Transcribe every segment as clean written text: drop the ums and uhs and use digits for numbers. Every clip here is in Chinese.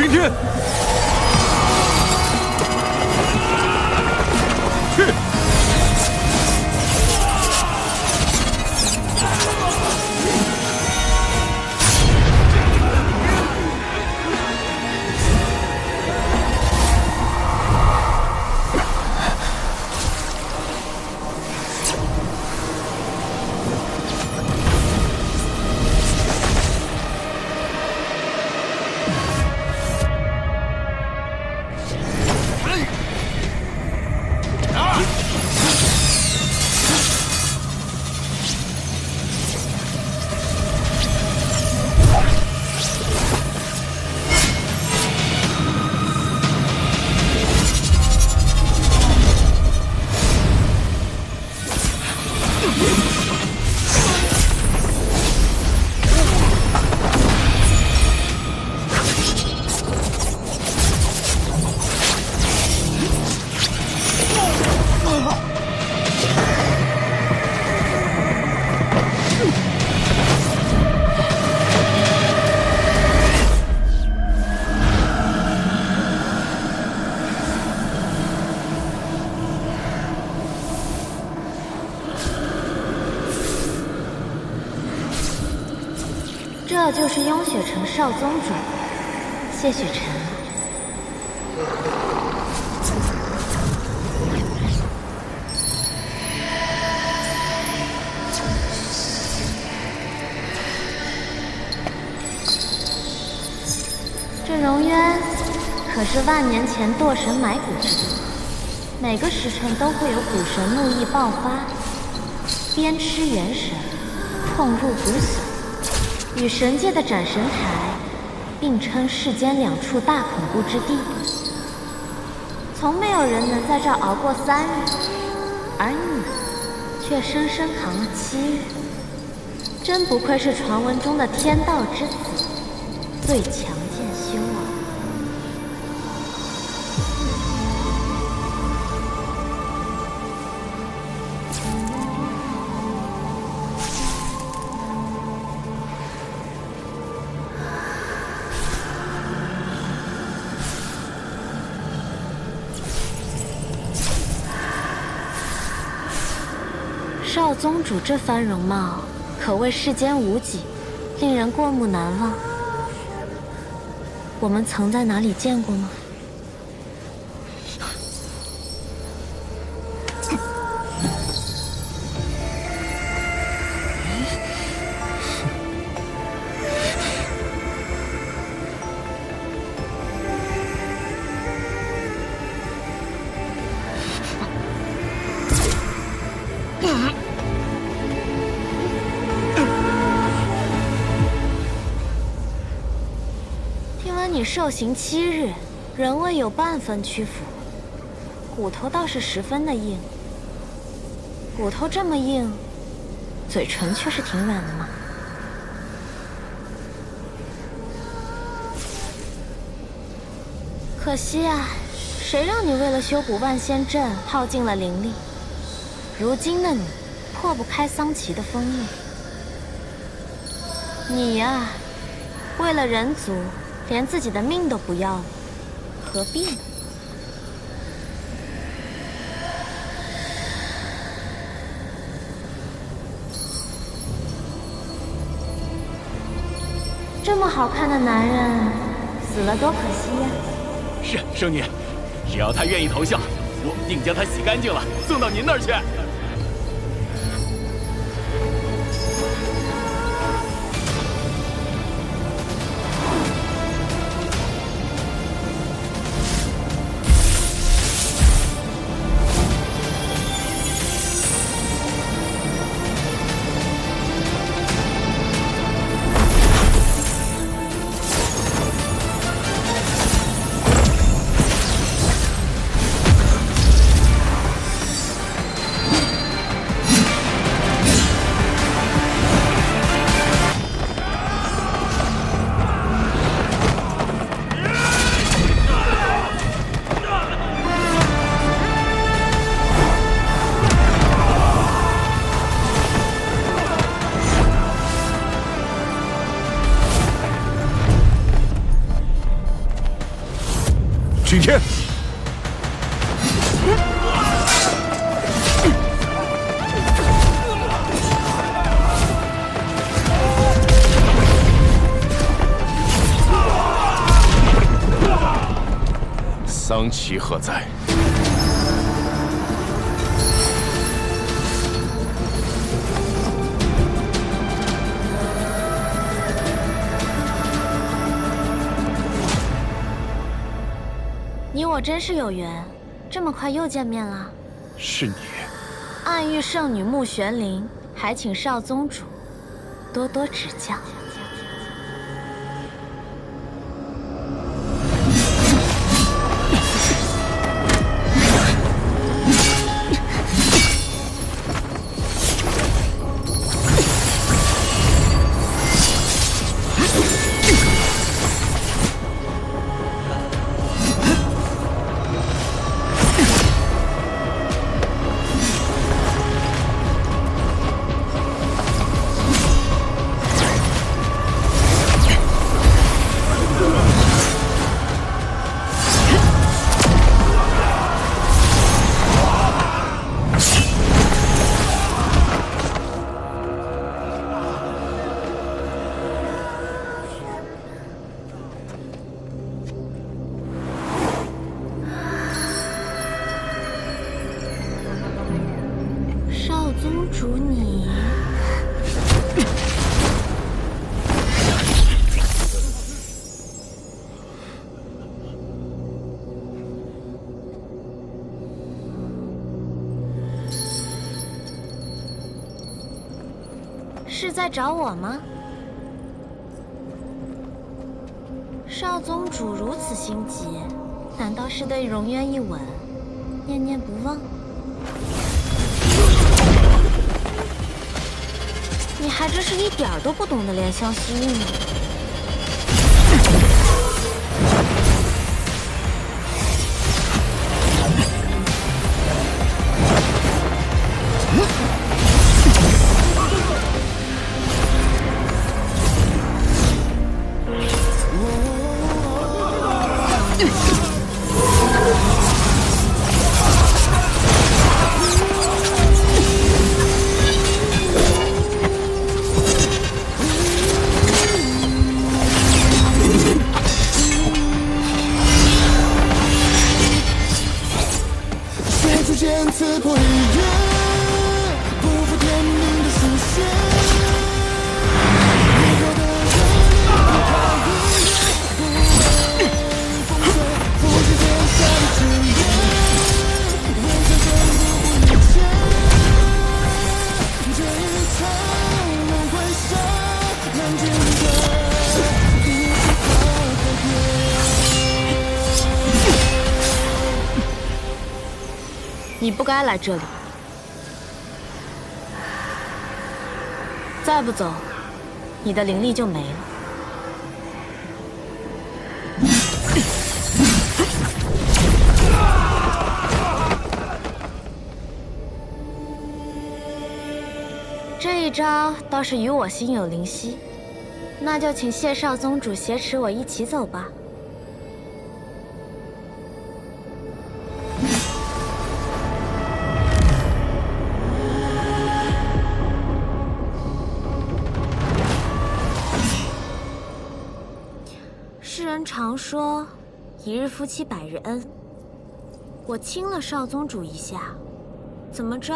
刑天，去！这就是雍雪城少宗主谢雪晨。这荣渊可是万年前堕神埋骨之地，每个时辰都会有古神怒意爆发，鞭笞元神，痛入骨髓。与神界的斩神台并称世间两处大恐怖之地，从没有人能在这儿熬过3日，而你却生生扛了7日，真不愧是传闻中的天道之子，最强剑修啊！少宗主这番容貌，可谓世间无几，令人过目难忘。我们曾在哪里见过吗？你受刑7日，仍未有半分屈服，骨头倒是十分的硬。骨头这么硬，嘴唇却是挺软的嘛。可惜啊，谁让你为了修补万仙阵耗尽了灵力？如今的你，破不开桑奇的封印。你呀，为了人族。连自己的命都不要了，何必呢？这么好看的男人，死了多可惜呀！是圣女，只要他愿意投效，我定将他洗干净了，送到您那儿去。今天。 桑奇何在？你我真是有缘，这么快又见面了。是你。暗域圣女穆玄灵，还请少宗主多多指教。 宗主你，是在找我吗？少宗主如此心急，难道是对荣渊一吻念念不忘？ 你还真是一点儿都不懂得怜香惜玉呢。刺破一夜，不负天命的书写。你我的人，不为风吹，不是天下的誓言，为这生不顾一切。这一场轮回杀，难解的一句话改变。 你不该来这里，再不走，你的灵力就没了。这一招倒是与我心有灵犀，那就请谢少宗主挟持我一起走吧。 世人常说，一日夫妻百日恩。我亲了少宗主一下，怎么着，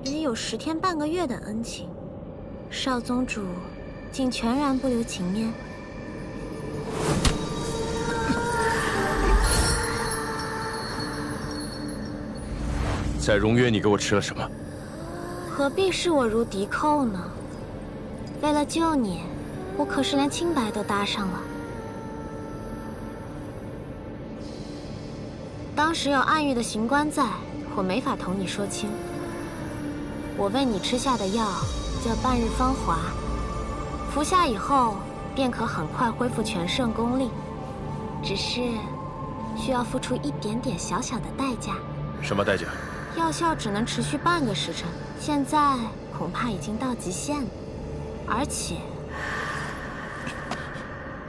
也有10天半个月的恩情。少宗主竟全然不留情面。在荣渊，你给我吃了什么？何必视我如敌寇呢？为了救你，我可是连清白都搭上了。 当时有暗域的刑官在，我没法同你说清。我为你吃下的药叫半日芳华，服下以后便可很快恢复全盛功力，只是需要付出一点点小小的代价。什么代价？药效只能持续半个时辰，现在恐怕已经到极限了，而且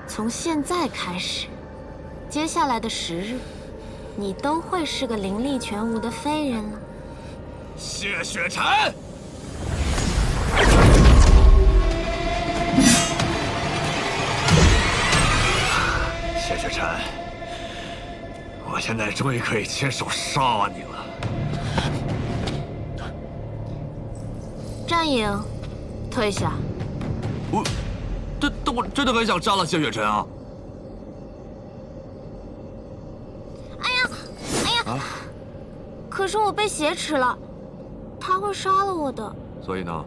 从现在开始。接下来的10日，你都会是个灵力全无的废人了。谢雪晨，谢雪晨，我现在终于可以亲手杀你了。战影，退下。我真的很想杀了谢雪晨啊！可是我被挟持了，他会杀了我的。所以呢？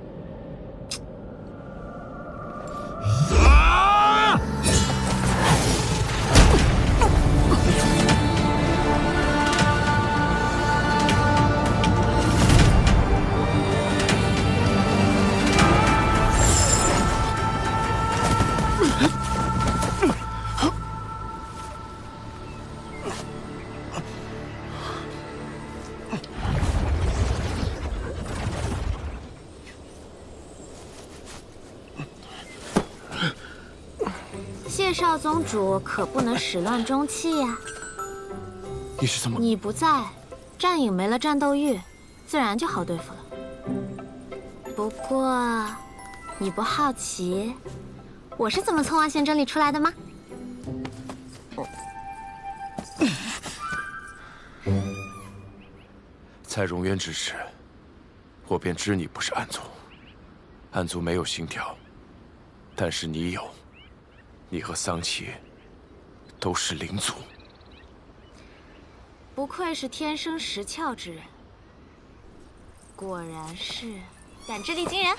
谢少宗主可不能始乱终弃呀！你是怎么？你不在，战影没了战斗欲，自然就好对付了。不过，你不好奇我是怎么从王贤这里出来的吗？在荣渊之时，我便知你不是暗族。暗族没有心跳，但是你有。你和桑琪都是灵族。不愧是天生识窍之人，果然是感知力惊人。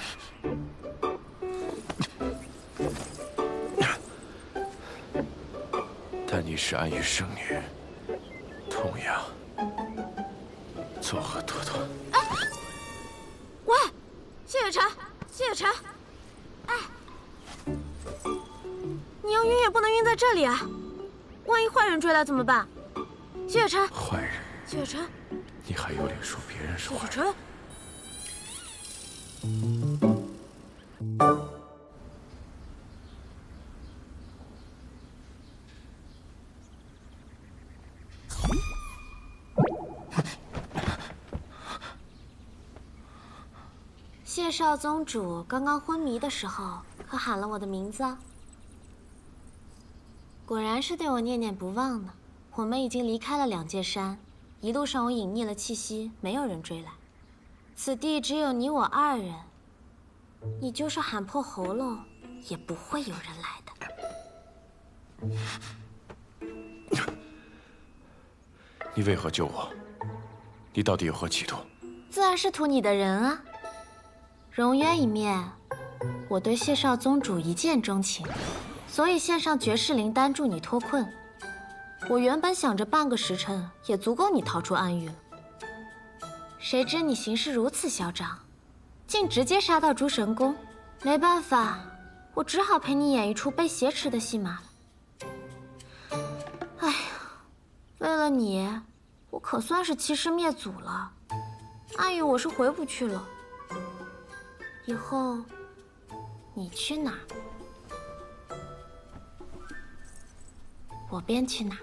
但你是暗域圣女，同样作何多端？喂，谢雪晨，谢雪晨，哎，你要晕也不能晕在这里啊！万一坏人追来怎么办？谢雪晨，坏人？谢雪晨，你还有脸说别人是坏人？谢雪晨。谢少宗主刚刚昏迷的时候，可喊了我的名字啊！果然是对我念念不忘呢。我们已经离开了两界山，一路上我隐匿了气息，没有人追来。此地只有你我二人，你就是喊破喉咙，也不会有人来的。你为何救我？你到底有何企图？自然是图你的人啊！荣渊一面，我对谢少宗主一见钟情，所以献上绝世灵丹助你脱困。我原本想着半个时辰也足够你逃出暗域了，谁知你行事如此嚣张，竟直接杀到诸神宫。没办法，我只好陪你演一出被挟持的戏码了。哎呀，为了你，我可算是欺师灭祖了。暗域我是回不去了，以后你去哪儿，我便去哪儿。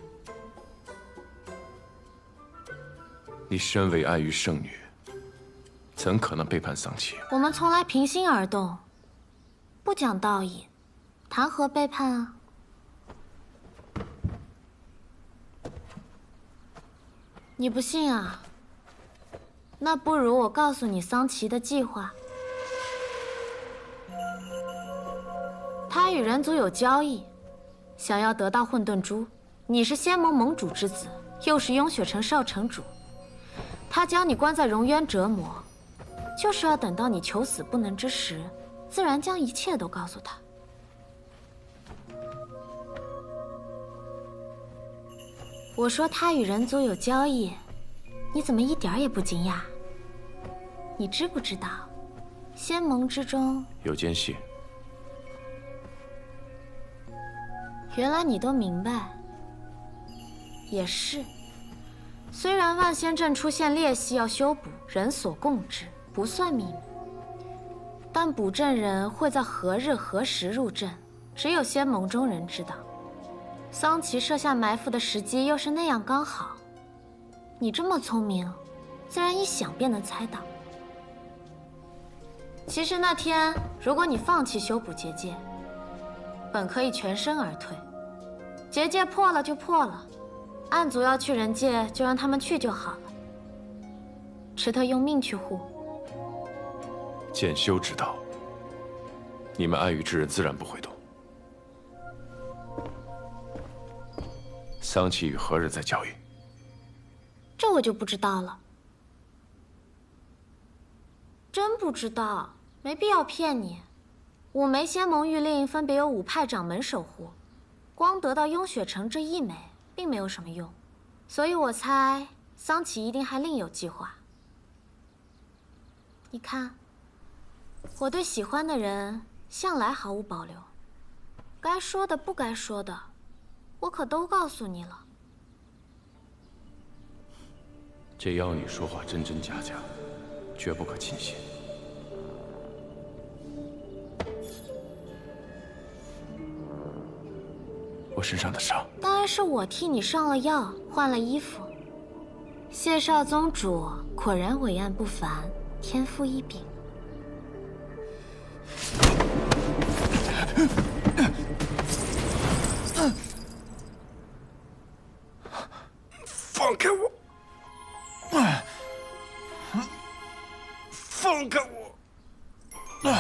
你身为暗域圣女，怎可能背叛桑琪？我们从来平心而动，不讲道义，谈何背叛啊？你不信啊？那不如我告诉你桑琪的计划。他与人族有交易，想要得到混沌珠。你是仙盟盟主之子，又是雍雪城少城主。他将你关在荣渊折磨，就是要等到你求死不能之时，自然将一切都告诉他。我说他与人族有交易，你怎么一点也不惊讶？你知不知道，仙盟之中有奸细。原来你都明白。也是，虽然万仙阵出现裂隙要修补，人所共知，不算秘密。但补阵人会在何日何时入阵，只有仙盟中人知道。桑琪设下埋伏的时机又是那样刚好，你这么聪明，自然一想便能猜到。其实那天，如果你放弃修补结界，本可以全身而退。结界破了就破了，暗族要去人界，就让他们去就好了。池特用命去护。剑修之道，你们暗域之人自然不会懂。桑琪与何人在交易？这我就不知道了。真不知道，没必要骗你。五枚仙盟玉令分别由5派掌门守护，光得到雍雪城这一枚，并没有什么用。所以我猜桑琪一定还另有计划。你看，我对喜欢的人向来毫无保留，该说的不该说的，我可都告诉你了。这妖女说话真真假假，绝不可轻信。我身上的伤，当然是我替你上了药，换了衣服。谢少宗主果然伟岸不凡，天赋异禀。放开我！放开我！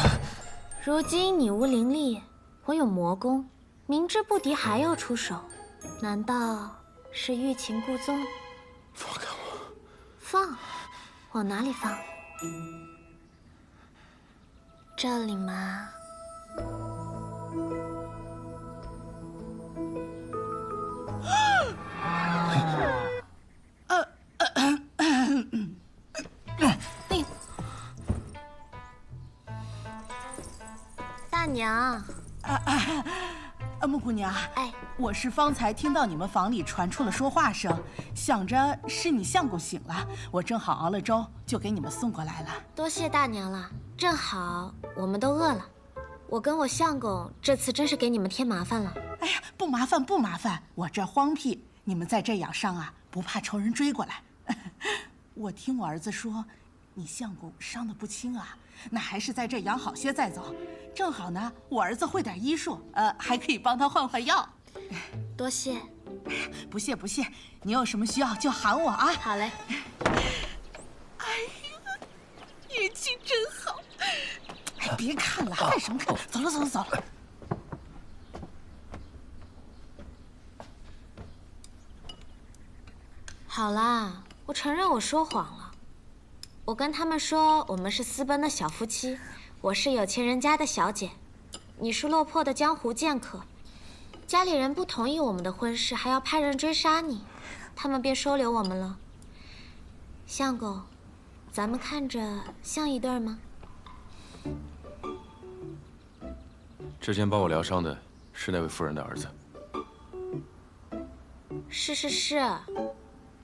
如今你无灵力，我有魔功，明知不敌还要出手，难道是欲擒故纵？放开我！放？往哪里放？这里吗？大娘，木姑娘，哎，我是方才听到你们房里传出了说话声，想着是你相公醒了，我正好熬了粥，就给你们送过来了。多谢大娘了，正好我们都饿了。我跟我相公这次真是给你们添麻烦了。哎呀，不麻烦不麻烦，我这荒僻，你们在这养伤啊，不怕仇人追过来。我听我儿子说，你相公伤得不轻啊，那还是在这养好些再走。正好呢，我儿子会点医术，还可以帮他换换药。多谢。哎呀，不谢不谢，你有什么需要就喊我啊。好嘞。哎呀，运气真好。哎，别看了，看什么看？走了走了走了。好啦，我承认我说谎了。我跟他们说我们是私奔的小夫妻，我是有钱人家的小姐，你是落魄的江湖剑客。家里人不同意我们的婚事，还要派人追杀你，他们便收留我们了。相公，咱们看着像一对吗？之前帮我疗伤的是那位夫人的儿子。是，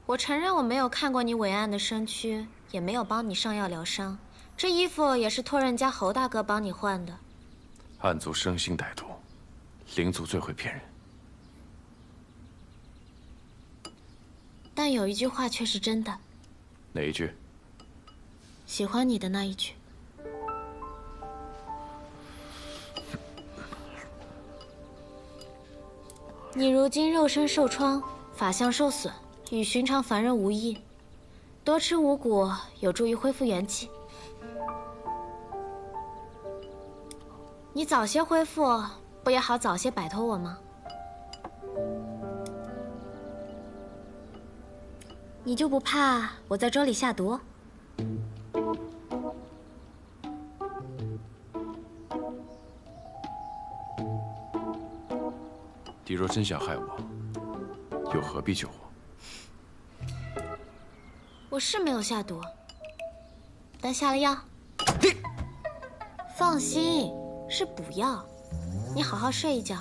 我承认我没有看过你伟岸的身躯，也没有帮你上药疗伤。这衣服也是托人家侯大哥帮你换的。暗族生性歹毒，灵族最会骗人。但有一句话却是真的。哪一句？喜欢你的那一句。你如今肉身受创，法相受损，与寻常凡人无异。多吃五谷有助于恢复元气。你早些恢复，不也好早些摆脱我吗？你就不怕我在粥里下毒？你若真想害我，又何必救我？我是没有下毒，但下了药。放心，是补药。你好好睡一觉，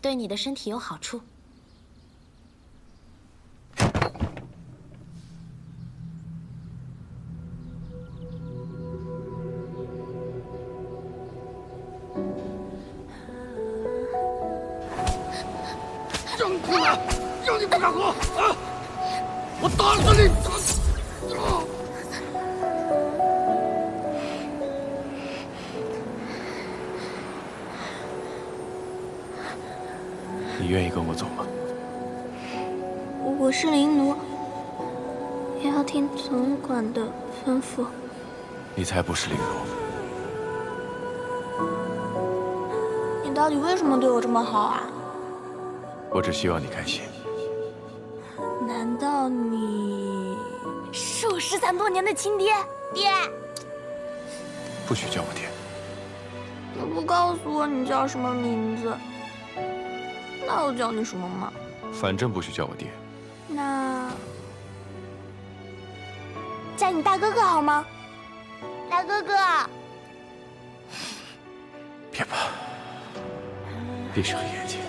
对你的身体有好处。让你听了，让你不敢活啊！我打死你！你愿意跟我走吗？我是灵奴，也要听总管的吩咐。你才不是灵奴。你到底为什么对我这么好啊？我只希望你开心。难道你是我13多年的亲爹？爹，不许叫我爹。你不告诉我你叫什么名字，那我叫你什么吗？反正不许叫我爹。那叫你大哥哥好吗？大哥哥。别怕，闭上眼睛。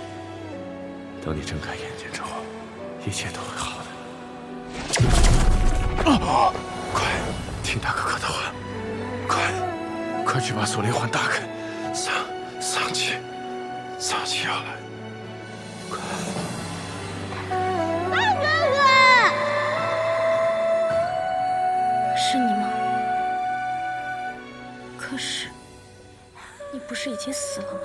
等你睁开眼睛之后，一切都会好的。快，听大哥哥的话，快去把锁链环打开。丧气要来。大哥哥，是你吗？可是，你不是已经死了吗？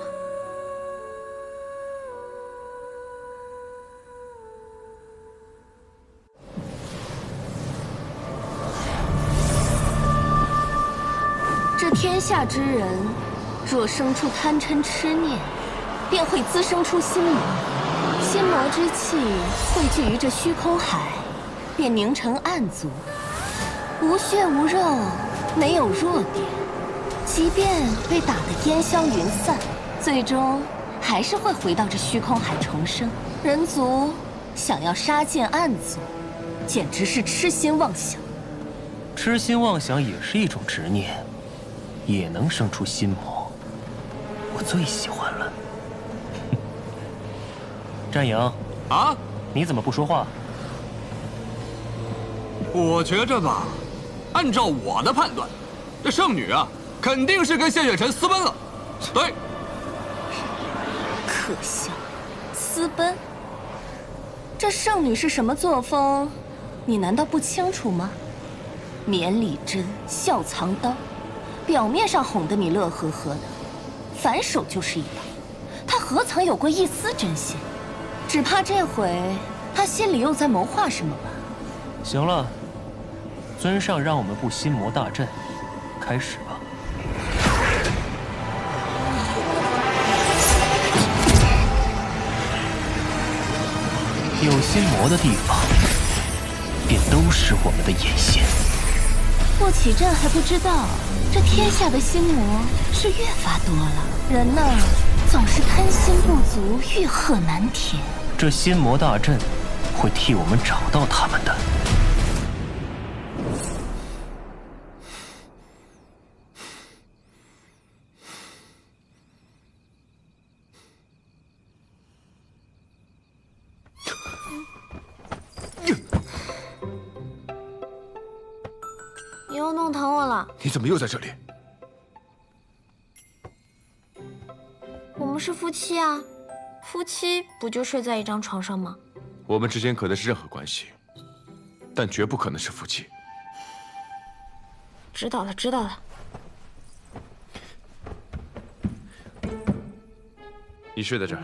这天下之人，若生出贪嗔痴念，便会滋生出心魔。心魔之气汇聚于这虚空海，便凝成暗族，无血无肉，没有弱点。即便被打得烟消云散，最终还是会回到这虚空海重生。人族想要杀尽暗族，简直是痴心妄想。痴心妄想也是一种执念，也能生出心魔。我最喜欢了。战阳啊，你怎么不说话？我觉着吧，按照我的判断，这圣女啊，肯定是跟谢雪晨私奔了。对，可笑，私奔。这圣女是什么作风，你难道不清楚吗？绵里针，笑藏刀，表面上哄得你乐呵呵的，反手就是一刀。她何曾有过一丝真心？只怕这回她心里又在谋划什么吧。行了，尊上让我们布心魔大阵，开始吧。有心魔的地方，便都是我们的眼线。布起阵还不知道，这天下的心魔是越发多了。人呢，总是贪心不足，欲壑难填。这心魔大阵会替我们找到他们的。你又弄疼我了。你怎么又在这里？我们是夫妻啊，夫妻不就睡在一张床上吗？我们之间可能是任何关系，但绝不可能是夫妻。知道了，知道了。你睡在这儿，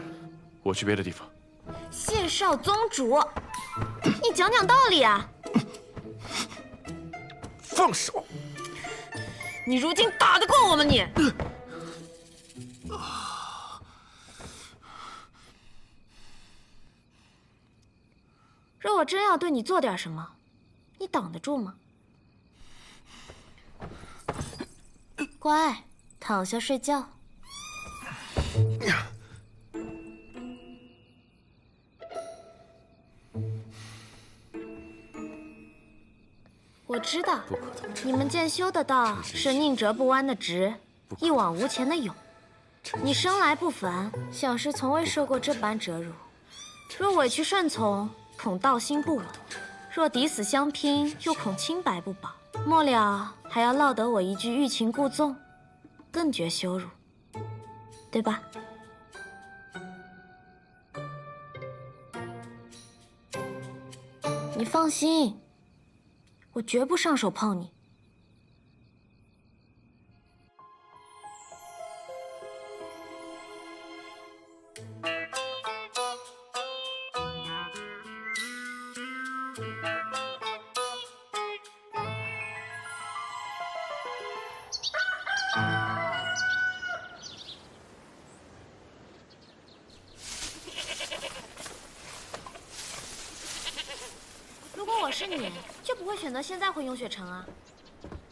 我去别的地方。谢少宗主，你讲讲道理啊！放手！你如今打得过我吗你？若我真要对你做点什么，你挡得住吗？乖，躺下睡觉。我知道，你们剑修的道是宁折不弯的直，一往无前的勇。你生来不凡，想是从未受过这般折辱。若委屈顺从，恐道心不稳；若抵死相拼，又恐清白不保。末了还要落得我一句欲擒故纵，更觉羞辱，对吧？你放心，我绝不上手碰你。如果我是你，就不会选择现在回永雪城啊。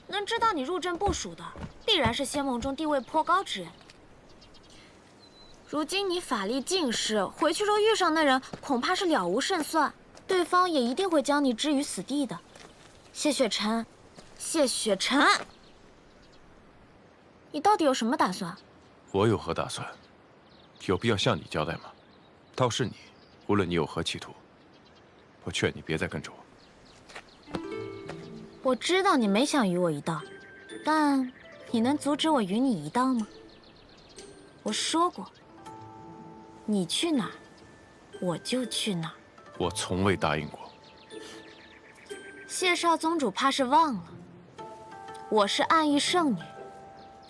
能知道你入阵部署的，必然是仙盟中地位颇高之人。如今你法力尽失，回去若遇上那人，恐怕是了无胜算，对方也一定会将你置于死地的。谢雪晨，谢雪晨，你到底有什么打算？我有何打算？有必要向你交代吗？倒是你，无论你有何企图，我劝你别再跟着我。我知道你没想与我一道，但你能阻止我与你一道吗？我说过，你去哪儿，我就去哪儿。我从未答应过。谢少宗主怕是忘了，我是暗域圣女，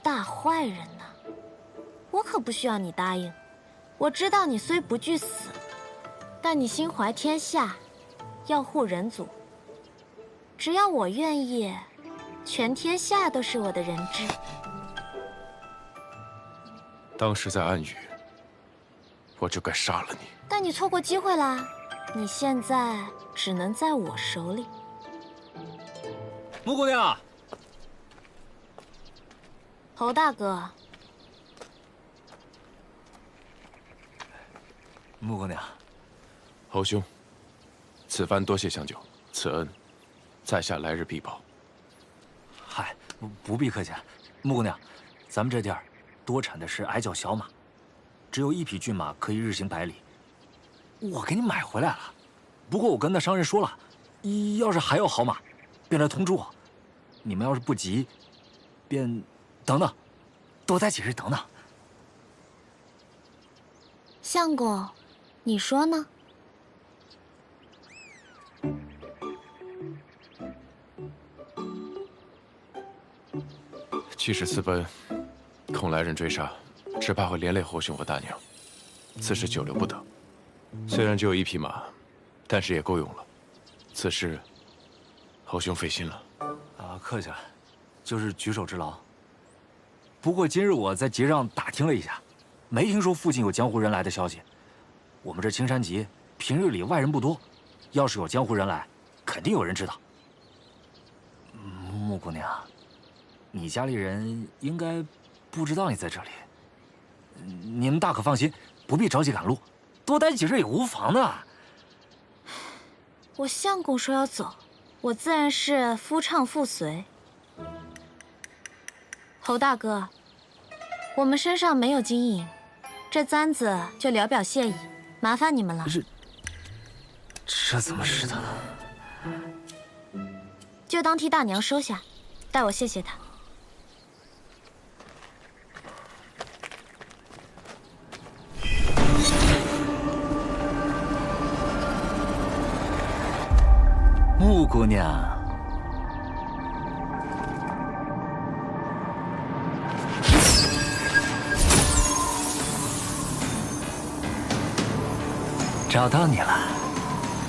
大坏人呢。我可不需要你答应。我知道你虽不惧死，但你心怀天下，要护人族。只要我愿意，全天下都是我的人质。当时在暗域，我就该杀了你。但你错过机会啦，你现在只能在我手里。穆姑娘，侯大哥，穆姑娘，侯兄，此番多谢相救，此恩，在下来日必报。嗨，不必客气。穆姑娘，咱们这地儿多产的是矮脚小马，只有1匹骏马可以日行100里。我给你买回来了，不过我跟那商人说了，要是还有好马，便来通知我。你们要是不急，便等等，多待几日等等。相公，你说呢？即使私奔，恐来人追杀，只怕会连累侯兄和大娘。此事久留不得。虽然只有1匹马，但是也够用了。此事，侯兄费心了。啊，客气了，就是举手之劳。不过今日我在集上打听了一下，没听说附近有江湖人来的消息。我们这青山集平日里外人不多，要是有江湖人来，肯定有人知道。穆姑娘，你家里人应该不知道你在这里。你们大可放心，不必着急赶路，多待几日也无妨的。我相公说要走，我自然是夫唱妇随。侯大哥，我们身上没有金银，这簪子就聊表谢意，麻烦你们了。这怎么是的呢？就当替大娘收下，代我谢谢她。穆姑娘，找到你了，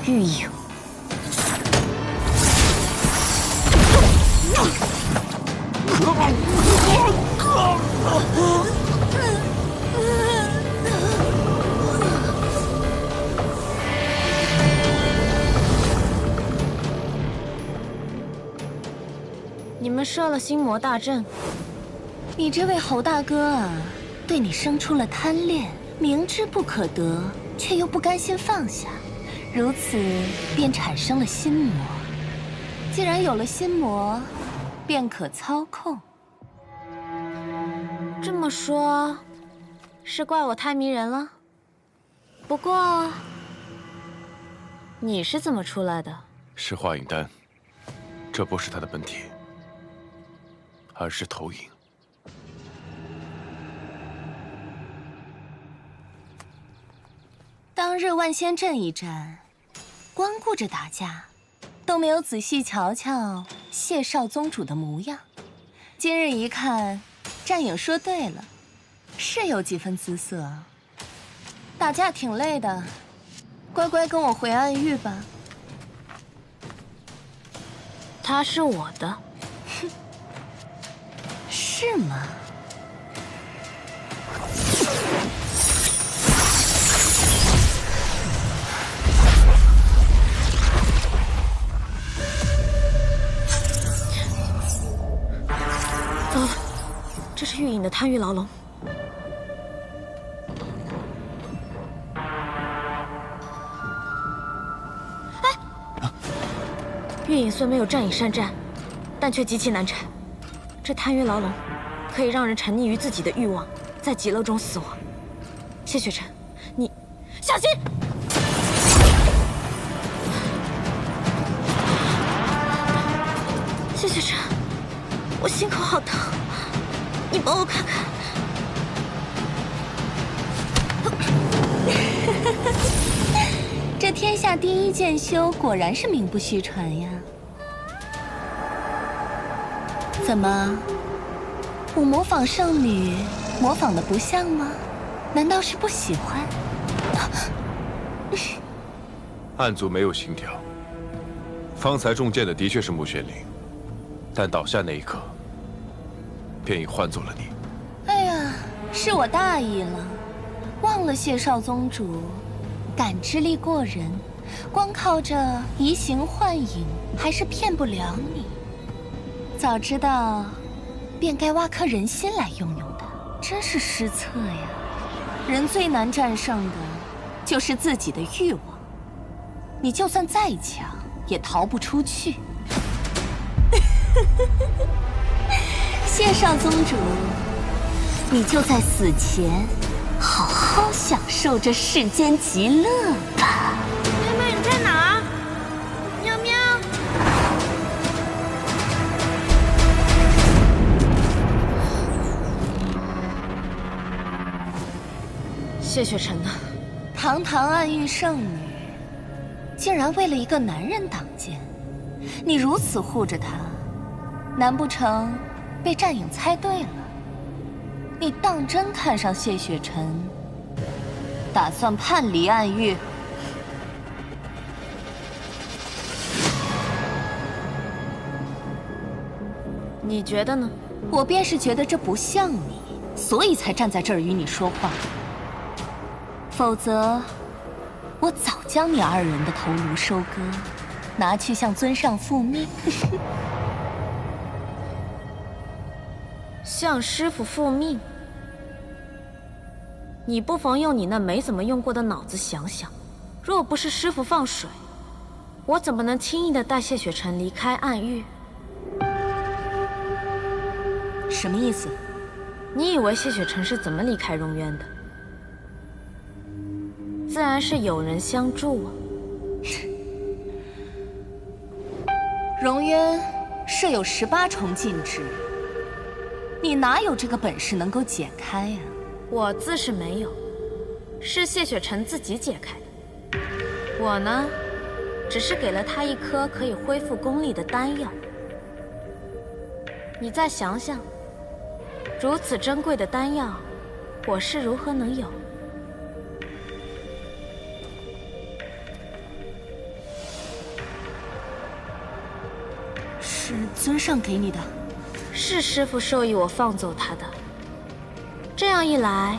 玉影。你们设了心魔大阵，你这位侯大哥啊，对你生出了贪恋，明知不可得，却又不甘心放下，如此便产生了心魔。既然有了心魔，便可操控。这么说，是怪我太迷人了？不过，你是怎么出来的？是华影丹，这不是他的本体，而是投影。当日万仙阵一战，光顾着打架，都没有仔细瞧瞧谢少宗主的模样。今日一看，战友说对了，是有几分姿色。打架挺累的，乖乖跟我回暗域吧。他是我的，哼，是吗？糟了，这是玉隐的贪欲牢笼。玉隐虽没有战隐善战，但却极其难缠。这贪欲牢笼可以让人沉溺于自己的欲望，在极乐中死亡。谢雪晨，你小心！谢雪晨，我心口好疼，你帮我看看。这天下第一剑修果然是名不虚传呀！怎么，我模仿圣女模仿的不像吗？难道是不喜欢？暗族没有心跳，方才中箭的的确是穆玄灵，但倒下那一刻，便已换作了你。哎呀，是我大意了，忘了谢少宗主感知力过人，光靠着移形换影还是骗不了你。早知道，便该挖颗人心来用用的，真是失策呀！人最难战胜的，就是自己的欲望。你就算再强，也逃不出去。谢少宗主，你就在死前好好享受这世间极乐吧。妹妹，你在哪儿？喵喵。谢雪晨呢？堂堂暗域圣女，竟然为了一个男人挡箭，你如此护着她，难不成被战影猜对了？你当真看上谢雪晨，打算叛离暗域？你觉得呢？我便是觉得这不像你，所以才站在这儿与你说话。否则，我早将你二人的头颅收割，拿去向尊上复命。向师傅复命？你不妨用你那没怎么用过的脑子想想，若不是师傅放水，我怎么能轻易的带谢雪晨离开暗域？什么意思？你以为谢雪晨是怎么离开荣渊的？自然是有人相助啊。荣渊设有18重禁制，你哪有这个本事能够解开呀？我自是没有，是谢雪晨自己解开的。我呢，只是给了他一颗可以恢复功力的丹药。你再想想，如此珍贵的丹药，我是如何能有？是尊上给你的？是师父授意我放走他的。这样一来，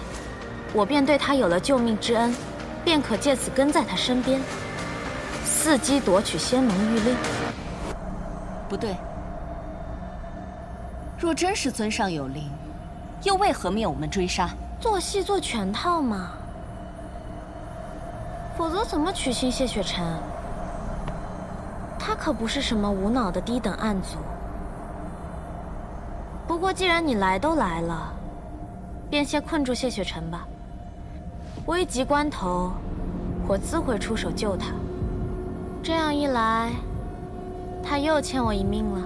我便对他有了救命之恩，便可借此跟在他身边，伺机夺取仙盟玉令。不对，若真是尊上有灵，又为何灭我们追杀？做戏做全套嘛，否则怎么取信谢雪晨？他可不是什么无脑的低等暗族。不过既然你来都来了，便先困住谢雪晨吧。危急关头，我自会出手救他。这样一来，他又欠我一命了。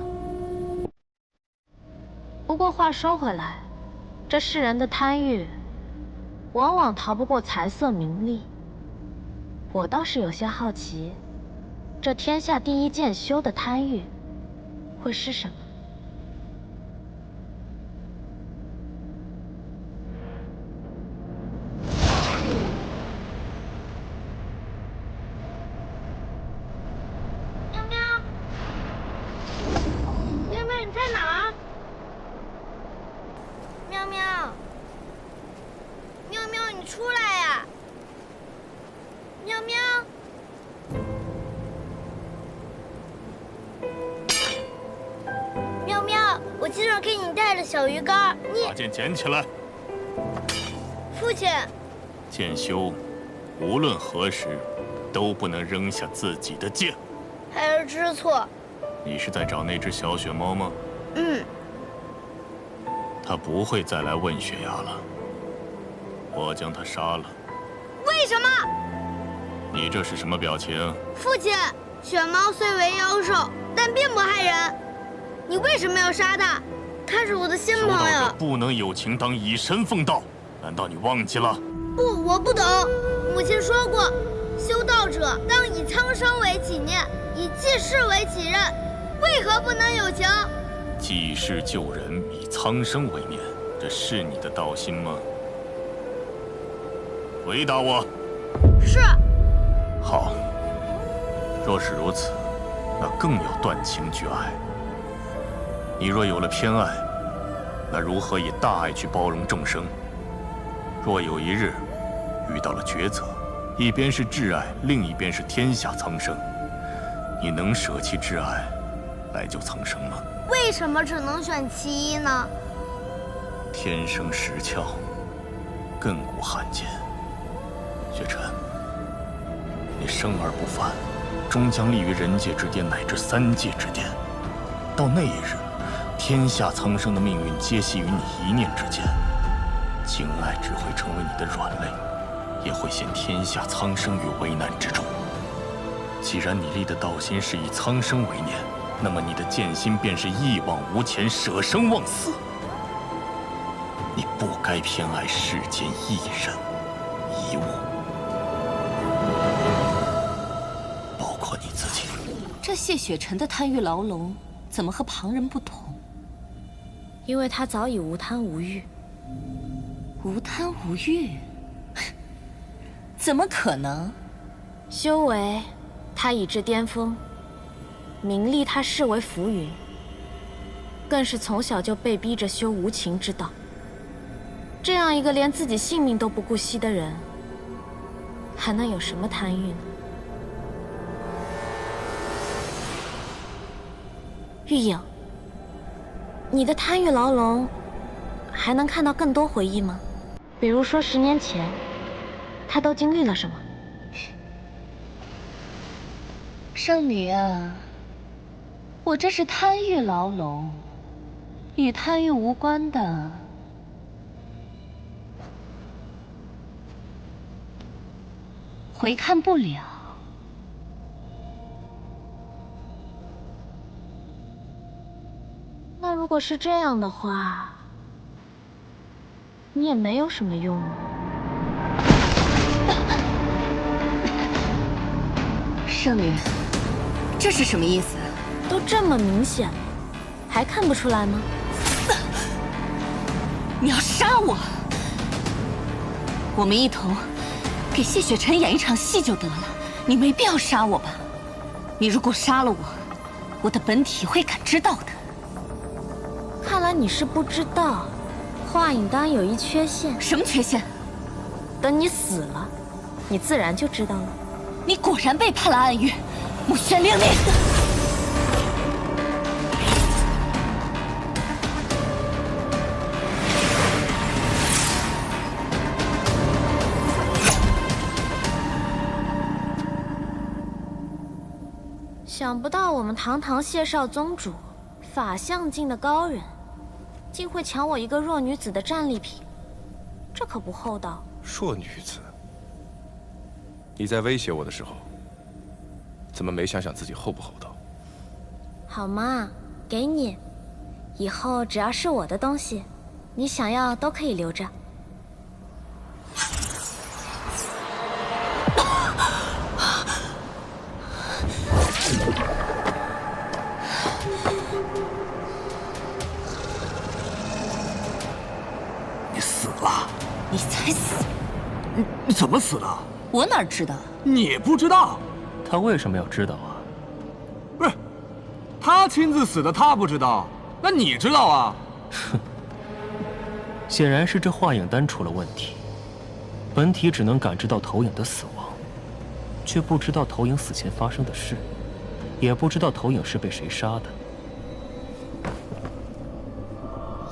不过话说回来，这世人的贪欲，往往逃不过财色名利。我倒是有些好奇，这天下第一剑修的贪欲会是什么？喵喵，喵喵，你在哪儿？喵喵，喵喵，你出来呀！喵喵。喵喵，我今儿给你带了小鱼干，你把剑捡起来。父亲。剑修，无论何时，都不能扔下自己的剑。孩儿知错。你是在找那只小雪猫吗？嗯。它不会再来问雪芽了。我将它杀了。为什么？你这是什么表情？父亲，雪猫虽为妖兽，但并不害人。你为什么要杀它？它是我的新朋修道友者。不能有情当以身奉道，难道你忘记了？不，我不懂。母亲说过，修道者当以苍生为己念，以济世为己任。为何不能有情？济世救人，以苍生为念，这是你的道心吗？回答我。是。好。若是如此，那更要断情绝爱。你若有了偏爱，那如何以大爱去包容众生？若有一日遇到了抉择，一边是挚爱，另一边是天下苍生，你能舍弃挚爱来救苍生吗？为什么只能选其一呢？天生石窍，亘古罕见。雪尘，你生而不凡，终将立于人界之巅乃至三界之巅。到那一日，天下苍生的命运皆系于你一念之间，情爱只会成为你的软肋，也会陷天下苍生于危难之中。既然你立的道心是以苍生为念，那么你的剑心便是一往无前，舍生忘死。你不该偏爱世间一人一物，包括你自己。这谢雪尘的贪欲牢笼，怎么和旁人不同？因为他早已无贪无欲。无贪无欲？怎么可能？修为，他已至巅峰；名利，他视为浮云。更是从小就被逼着修无情之道。这样一个连自己性命都不顾惜的人，还能有什么贪欲呢？玉影，你的贪欲牢笼，还能看到更多回忆吗？比如说10年前，他都经历了什么？圣女啊，我这是贪欲牢笼，与贪欲无关的。回看不了。那如果是这样的话，你也没有什么用啊。圣女，这是什么意思？都这么明显了，还看不出来吗？你要杀我？我们一同给谢雪尘演一场戏就得了，你没必要杀我吧？你如果杀了我，我的本体会感知到的。看来你是不知道，化影丹有一缺陷。什么缺陷？等你死了，你自然就知道了。你果然背叛了暗月，穆宣令你。想不到我们堂堂谢少宗主，法相境的高人，竟会抢我一个弱女子的战利品，这可不厚道。弱女子？你在威胁我的时候，怎么没想想自己厚不厚道？好嘛，给你，以后只要是我的东西，你想要都可以留着。怎么死的？我哪知道？你不知道？他为什么要知道啊？不是，他亲自死的，他不知道，那你知道啊？哼，显然是这化影丹出了问题。本体只能感知到投影的死亡，却不知道投影死前发生的事，也不知道投影是被谁杀的。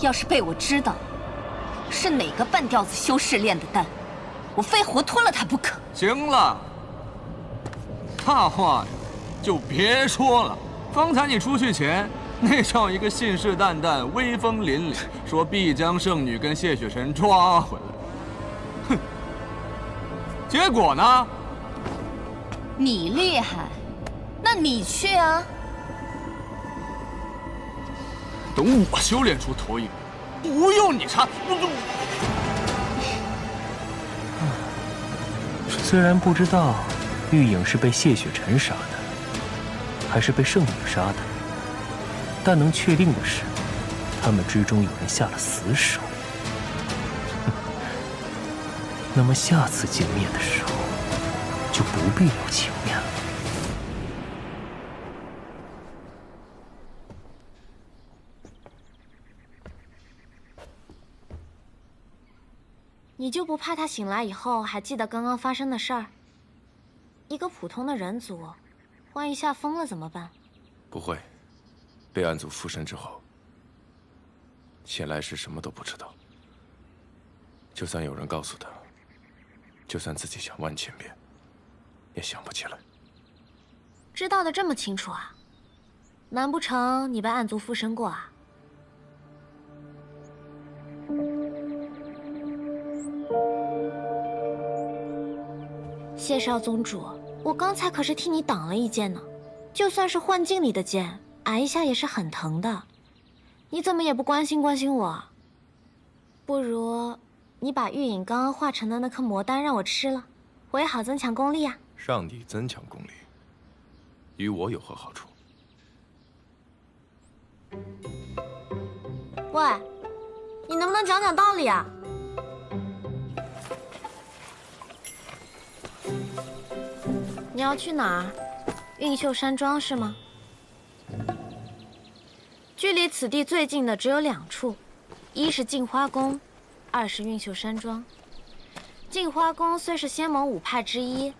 要是被我知道是哪个半吊子修士炼的丹，我非活吞了他不可。行了，那话呀，就别说了。方才你出去前，那叫一个信誓旦旦、威风凛凛，说必将圣女跟谢雪辰抓回来。哼，结果呢？你厉害，那你去啊。等我修炼出投影，不用你插。虽然不知道玉影是被谢雪辰杀的，还是被圣女杀的，但能确定的是，他们之中有人下了死手。那么下次见面的时候，就不必留情面了。你就不怕他醒来以后还记得刚刚发生的事儿？一个普通的人族，万一吓疯了怎么办？不会，被暗族附身之后，前来时什么都不知道。就算有人告诉他，就算自己想万千遍，也想不起来。知道的这么清楚啊？难不成你被暗族附身过啊？谢少宗主，我刚才可是替你挡了一剑呢。就算是幻境里的剑，挨一下也是很疼的。你怎么也不关心关心我？不如你把玉影刚刚化成的那颗魔丹让我吃了，我也好增强功力啊。让你增强功力，与我有何好处？喂，你能不能讲讲道理啊？你要去哪儿？运秀山庄是吗？距离此地最近的只有2处，一是镜花宫，二是运秀山庄。镜花宫虽是仙盟5派之一，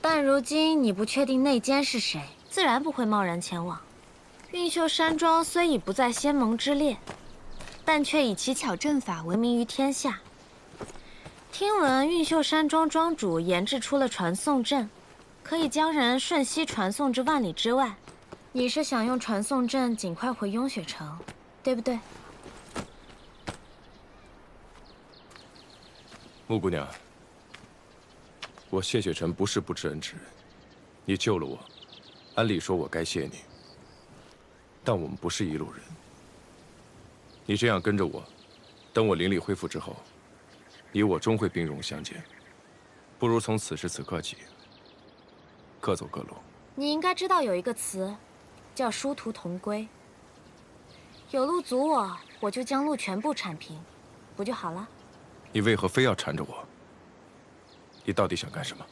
但如今你不确定内奸是谁，自然不会贸然前往。运秀山庄虽已不在仙盟之列，但却以奇巧阵法闻名于天下。听闻运秀山庄庄主研制出了传送阵，可以将人瞬息传送至万里之外。你是想用传送阵尽快回雍雪城，对不对？穆姑娘，我谢雪辰不是不知恩之人，你救了我，按理说我该谢你。但我们不是一路人，你这样跟着我，等我灵力恢复之后，你我终会兵戎相见。不如从此时此刻起，各走各路。你应该知道有一个词，叫殊途同归。有路阻我，我就将路全部铲平，不就好了？你为何非要缠着我？你到底想干什么？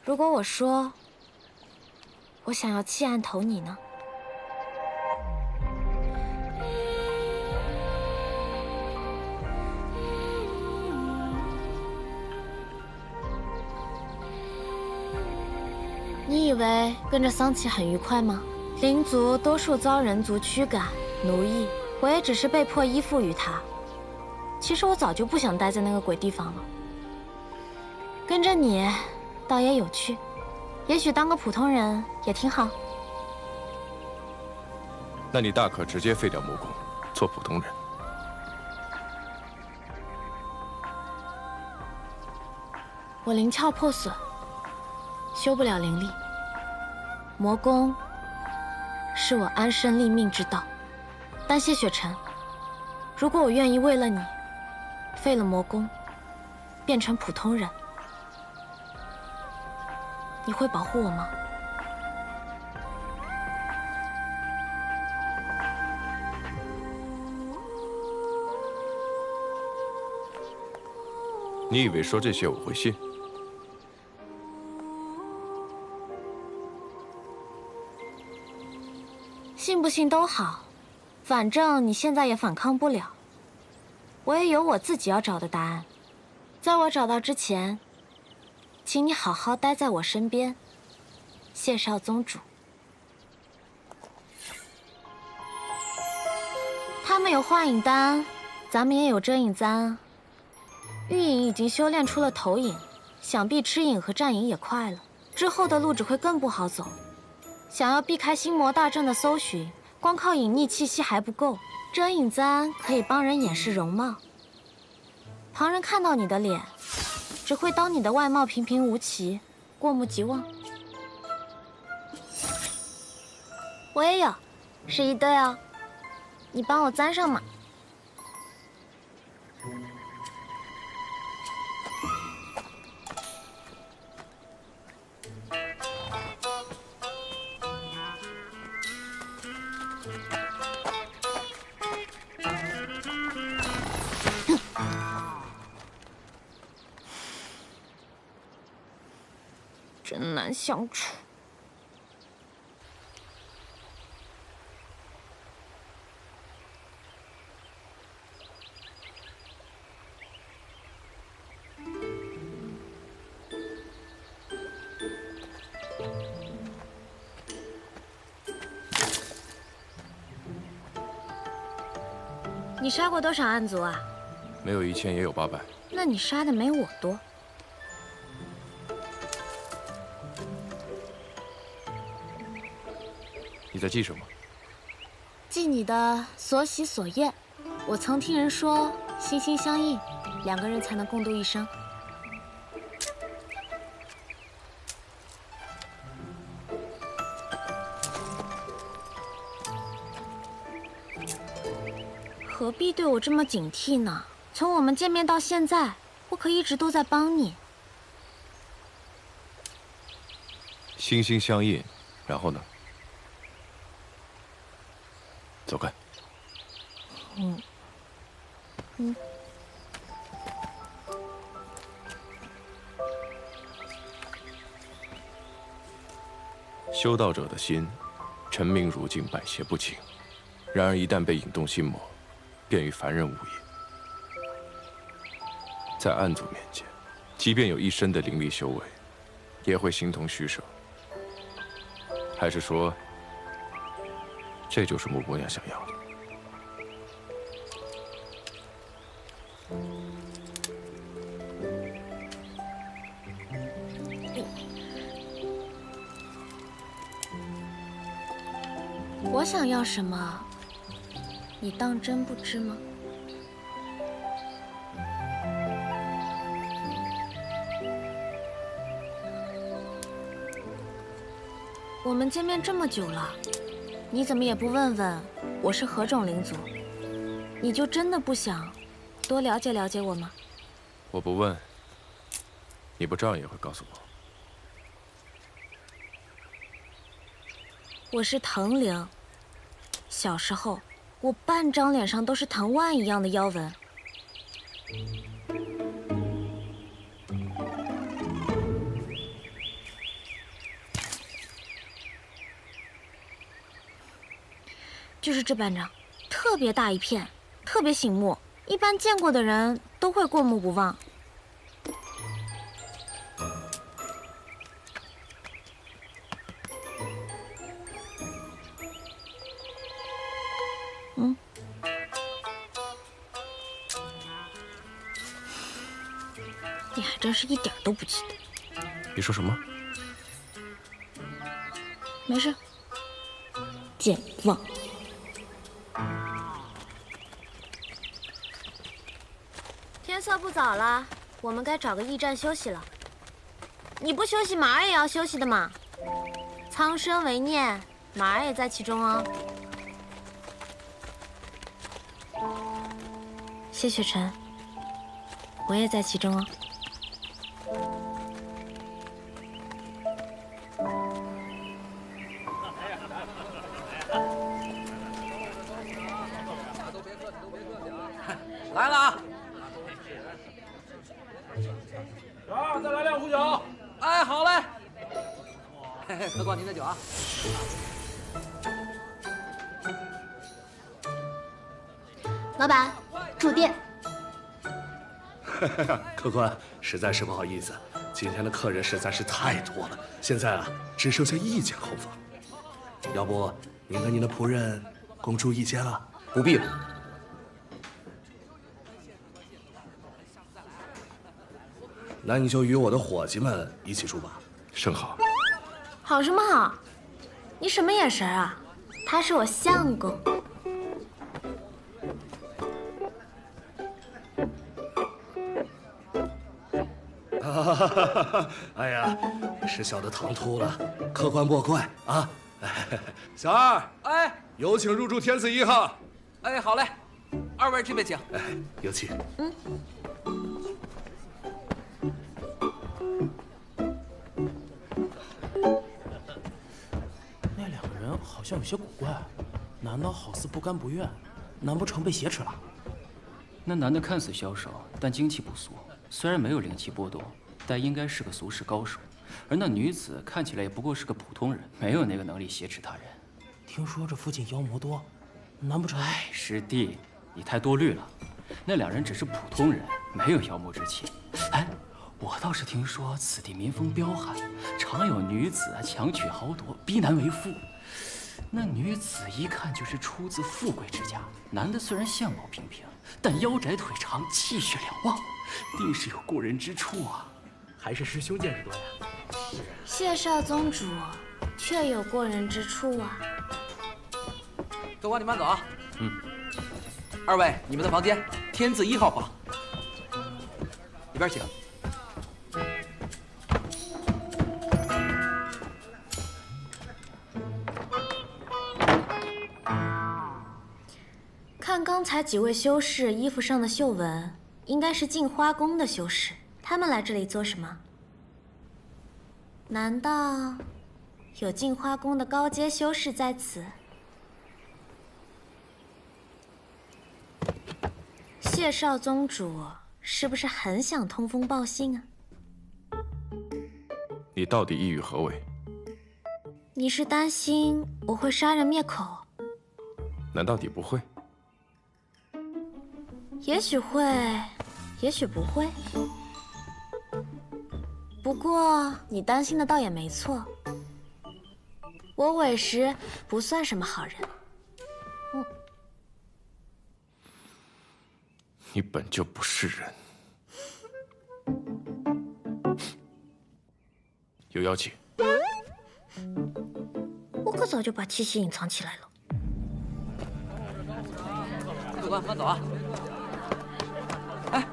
如果我说我想要弃暗投你呢？你以为跟着桑琪很愉快吗？灵族多数遭人族驱赶、奴役，我也只是被迫依附于他。其实我早就不想待在那个鬼地方了。跟着你，倒也有趣，也许当个普通人也挺好。那你大可直接废掉魔宫，做普通人。我灵窍破损，修不了灵力。魔宫是我安身立命之道，但谢雪辰，如果我愿意为了你废了魔宫，变成普通人，你会保护我吗？你以为说这些我会信？信不信都好，反正你现在也反抗不了。我也有我自己要找的答案，在我找到之前，请你好好待在我身边，谢少宗主。他们有化影丹，咱们也有遮影簪。玉影已经修炼出了投影，想必吃影和战影也快了，之后的路只会更不好走。想要避开心魔大阵的搜寻，光靠隐匿气息还不够，遮影簪可以帮人掩饰容貌。旁人看到你的脸，只会当你的外貌平平无奇，过目即忘。我也有，是一对哦，你帮我簪上嘛。真难相处。你杀过多少暗族啊？没有1000也有800。那你杀的没我多。你在记什么？记你的所喜所厌。我曾听人说，心心相印，2个人才能共度一生。何必对我这么警惕呢？从我们见面到现在，我可一直都在帮你。心心相印，然后呢？走开。修道者的心，沉明如镜，百邪不侵。然而一旦被引动心魔，便与凡人无异。在暗族面前，即便有一身的灵力修为，也会形同虚设。还是说，这就是木姑娘想要的？我想要什么，你当真不知吗？我们见面这么久了，你怎么也不问问我是何种灵族？你就真的不想多了解了解我吗？我不问，你不照样也会告诉我？我是藤灵。小时候，我半张脸上都是藤蔓一样的妖纹。就是这半张，特别大一片，特别醒目，一般见过的人都会过目不忘。你还真是一点都不记得。你说什么？没事，健忘。天色不早了，我们该找个驿站休息了。你不休息，马儿也要休息的嘛。苍生为念，马儿也在其中哦。谢雪晨，我也在其中哦。来了啊！小二，再来2壶酒。哎，好嘞。嘿嘿，客官您的酒啊。老板，住店。客官，实在是不好意思，今天的客人实在是太多了，现在啊只剩下1间后房。要不您跟您的仆人共住1间啊？不必了。那你就与我的伙计们一起住吧。甚好。好什么好？你什么眼神啊？他是我相公。哎呀，是小的唐突了，客官莫怪啊。小二，哎，有请入住天子1号。哎，好嘞，2位这边请。哎，有请。那2个人好像有些古怪，难道好似不甘不愿？难不成被挟持了？那男的看似消瘦，但精气不俗，虽然没有灵气波动，但应该是个俗世高手。而那女子看起来也不过是个普通人，没有那个能力挟持他人。听说这附近妖魔多，难不成？哎，师弟，你太多虑了。那2人只是普通人，没有妖魔之气。哎，我倒是听说此地民风彪悍，常有女子强娶豪夺，逼男为夫。那女子一看就是出自富贵之家，男的虽然相貌平平，但腰窄腿长，气血两旺，定是有过人之处啊。还是师兄见识多呀。谢少宗主确有过人之处啊。客官，你慢走啊。2位，你们的房间，天字1号房，里边请。看刚才几位修士衣服上的绣纹，应该是镜花宫的修士。他们来这里做什么？难道有镜花宫的高阶修士在此？谢少宗主是不是很想通风报信啊？你到底意欲何为？你是担心我会杀人灭口？难道你不会？也许会，也许不会。不过你担心的倒也没错，我委实不算什么好人。你本就不是人。有妖气。我可早就把气息隐藏起来了。客官，慢走啊！哎，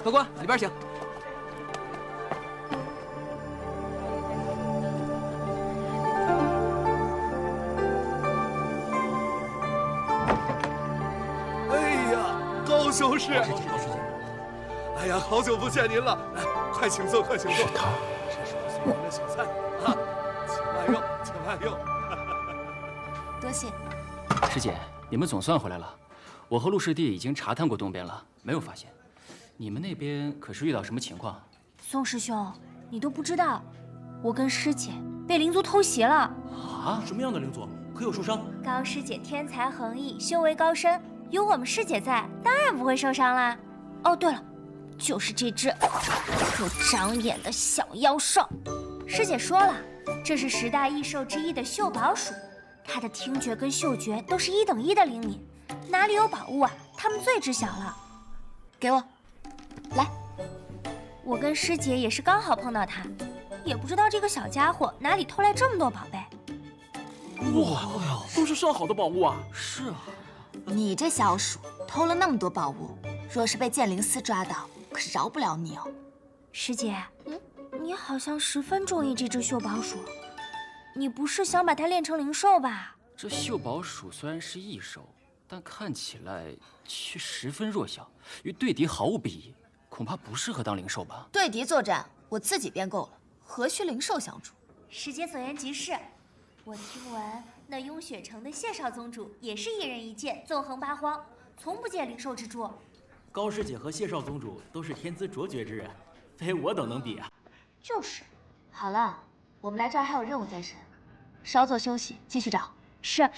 客官，里边请。高修士，哎呀，好久不见您了！来，快请坐，快请坐。是他，这是我送您的小菜啊，请慢用，请慢用。多谢。师姐，你们总算回来了。我和陆师弟已经查探过东边了，没有发现。你们那边可是遇到什么情况？宋师兄，你都不知道，我跟师姐被灵族偷袭了。啊？什么样的灵族？可有受伤？高师姐天才横溢，修为高深。有我们师姐在，当然不会受伤啦。哦，对了，就是这只不长眼的小妖兽。师姐说了，这是10大异兽之一的嗅宝鼠，它的听觉跟嗅觉都是1等1的灵敏，哪里有宝物啊，它们最知晓了。给我，来。我跟师姐也是刚好碰到它，也不知道这个小家伙哪里偷来这么多宝贝。哇，都是上好的宝物啊！是啊。你这小鼠偷了那么多宝物，若是被剑灵司抓到，可是饶不了你哦。师姐，你好像十分中意这只嗅宝鼠，你不是想把它练成灵兽吧？这嗅宝鼠虽然是异兽，但看起来却十分弱小，与对敌毫无裨益，恐怕不适合当灵兽吧？对敌作战，我自己便够了，何须灵兽相助？师姐所言极是。我听闻那雍雪城的谢少宗主也是一人一剑，纵横八荒，从不借灵兽之助。高师姐和谢少宗主都是天资卓绝之人，非我等能比啊。就是。好了，我们来这儿还有任务在身，稍作休息，继续找。是。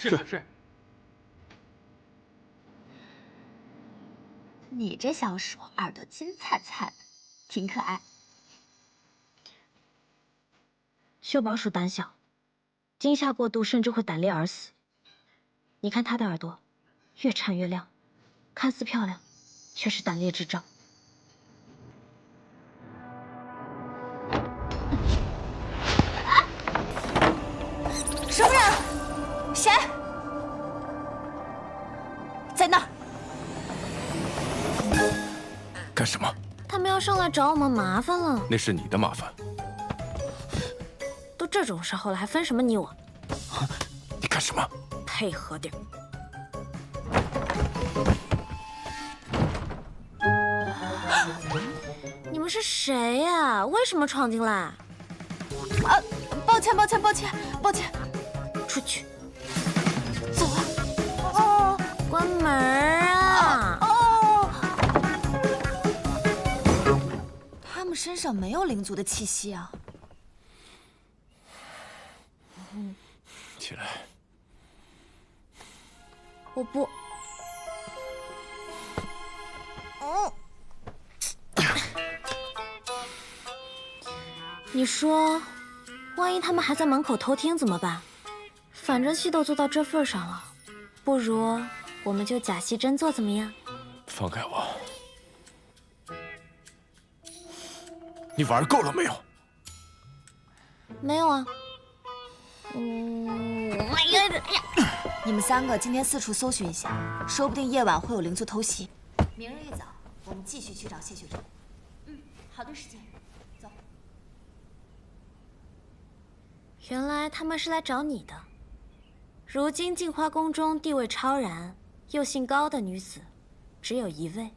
你这小鼠耳朵金灿灿的，挺可爱。秀宝鼠胆小，惊吓过度甚至会胆裂而死。你看它的耳朵，越颤越亮，看似漂亮，却是胆裂之兆。什么人？谁？在那儿。干什么？他们要上来找我们麻烦了。那是你的麻烦。都这种时候了，还分什么你我？你干什么？配合点。你们是谁呀？为什么闯进来？啊，抱歉，出去。走了。哦，关门啊！他们身上没有灵族的气息啊。起来。我不。你说，万一他们还在门口偷听怎么办？反正戏都做到这份上了，不如我们就假戏真做，怎么样？放开我！你玩够了没有？没有啊。哎呀！你们3个今天四处搜寻一下，说不定夜晚会有灵族偷袭。明日一早，我们继续去找谢雪晨。好的，师姐。走。原来他们是来找你的。如今镜花宫中地位超然又姓高的女子，只有一位，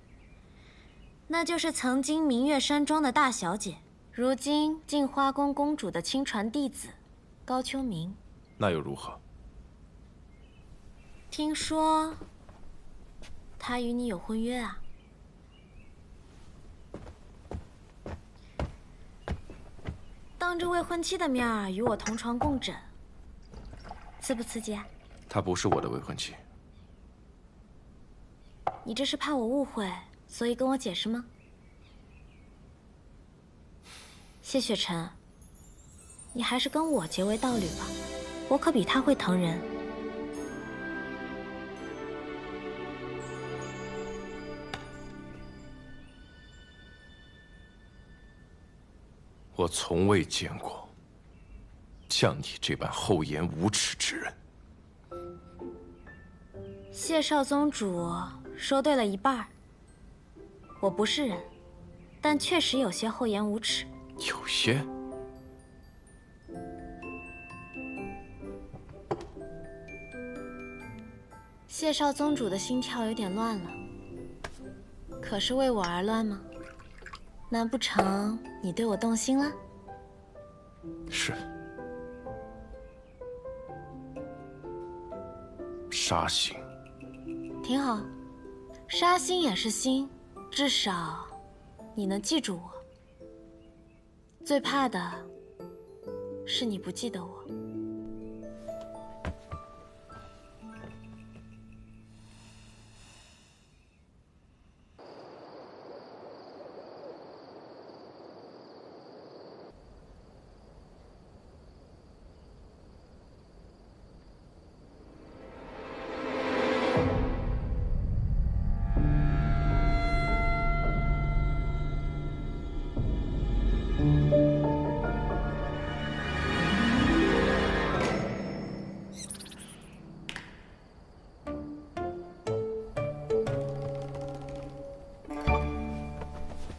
那就是曾经明月山庄的大小姐，如今镜花宫公主的亲传弟子高秋明。那又如何？听说他与你有婚约啊？当着未婚妻的面儿与我同床共枕，刺不刺激啊？她不是我的未婚妻。你这是怕我误会，所以跟我解释吗？谢雪晨，你还是跟我结为道侣吧，我可比他会疼人。我从未见过像你这般厚颜无耻之人。谢少宗主说对了一半。我不是人，但确实有些厚颜无耻。有些？谢少宗主的心跳有点乱了，可是为我而乱吗？难不成你对我动心了？是。杀心。挺好，杀心也是心，至少你能记住我。最怕的是你不记得我。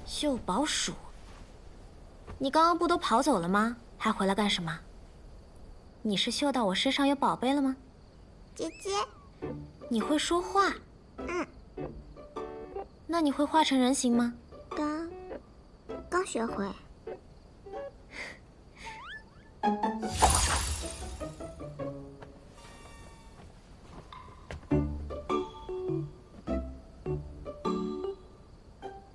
秀宝鼠，你刚刚不都跑走了吗？还回来干什么？你是嗅到我身上有宝贝了吗？姐姐，你会说话？那你会化成人形吗？刚学会。